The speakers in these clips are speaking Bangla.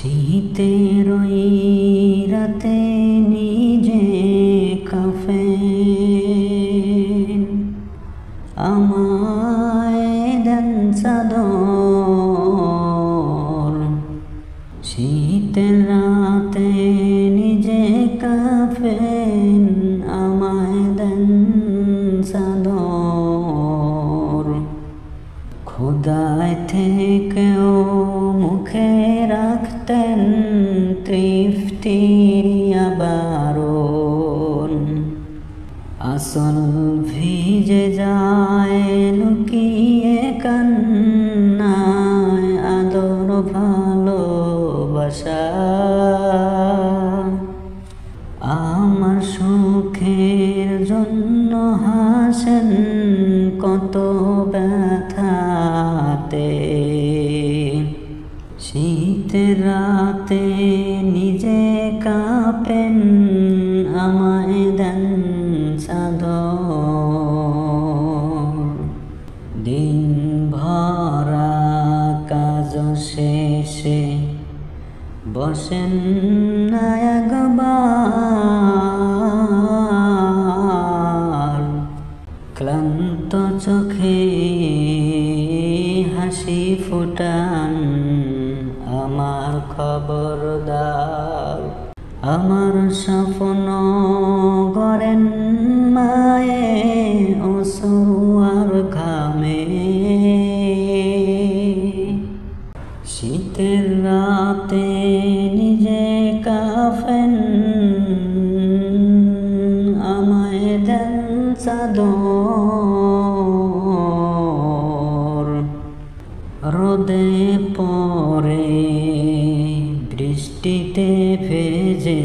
শীতের ওই রাতে নিজে কাফেন আমায় দেন চাদর। শীতের রাতে নিজে কাফেন আমায় দেন চাদর। খোদায় থেকেও মুখে রাখতেন তৃপ্তির বারণ। আসল ভিজে যায় লুকিয়ে কান্নায় আদর ভালোবাসা। আমার সুখের জন্য হাসেন কত ব্যথাতে। শীতের রাতে নিজে কাঁপেন আমায় দেন চাদর। দিন ভরা কাজ শেষে বসেন না একবার। ক্লান্ত চোখে হাসি ফোটান আমার খবরদার। আমার স্বপ্ন গড়েন মায়ে অশ্রু আর ঘামে। শীতের রাতে নিজে কাফেন আমায় দেন চাদর। রোদে পরে বৃষ্টিতে ভেজে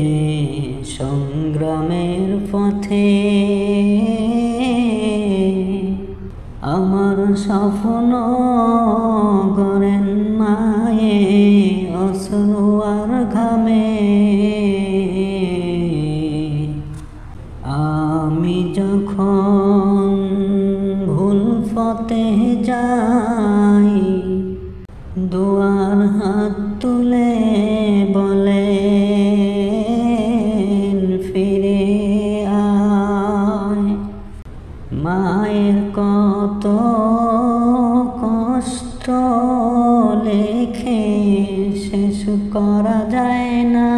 সংগ্রামের পথে আমার স্বপ্ন গড়েন মায়ে অশ্রু আর ঘামে। আমি যখন ভুল পথে যাই দুয়ার হাত তুলে বলেন ফিরে আয়। মায়ের কত কষ্ট লেখে শেষ করা যায় না।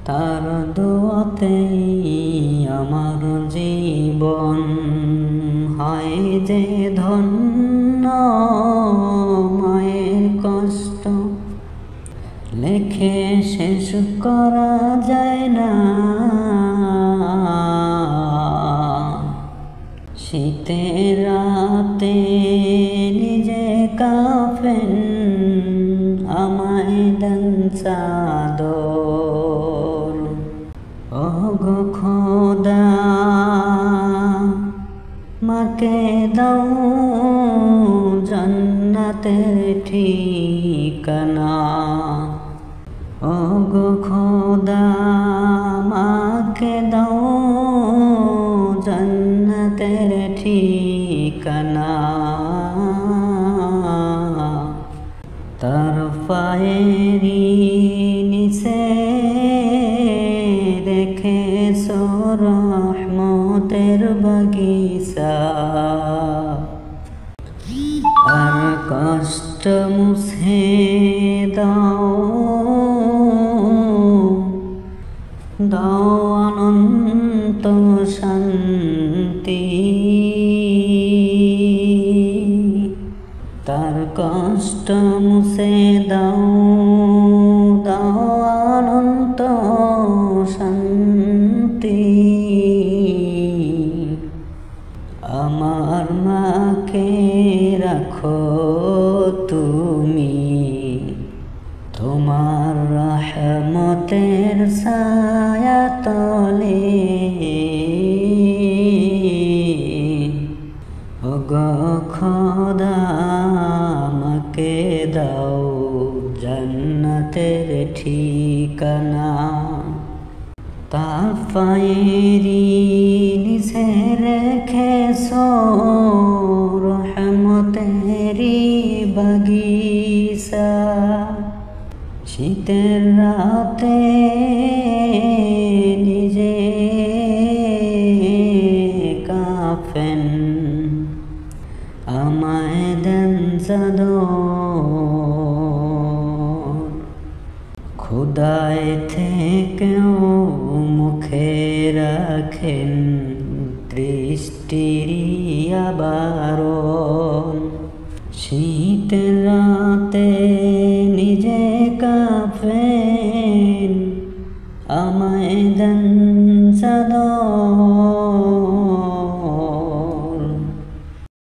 তার দোয়াতেই আমার জীবন হয় যে ধন্য। মায়ের কষ্ট লেখে শেষ করা যায় না। শীতের রাতে নিজে কাফেন আমায় দেন চাদর। ওগো খোদা মাকে দাও জান্নাতের ঠিকানা। ওগো খোদা মাকে দাও জান্নাতের ঠিকানা। তার পায়েরই নিচে রেখেছো রহমতের বাগিচা। আর কষ্ট মুছে দাও দাও অনন্ত শান্তি। তার কষ্ট মুছে দাও দাও অনন্ত শান্তি। আমার মাকে রাখো তুমি তোমার রহমতের ছায়া তলে। ওগো খোদা আমাকে দাও জান্নাতের ঠিকানা। তার পায়েরই নিচে রেখেছো রহমতেরি বাগিচা শীতের রাতে নিজে কাফেন আমায় দেন চাদর খোদায় থেকেও মুখে রাখেন দৃষ্টির আবারও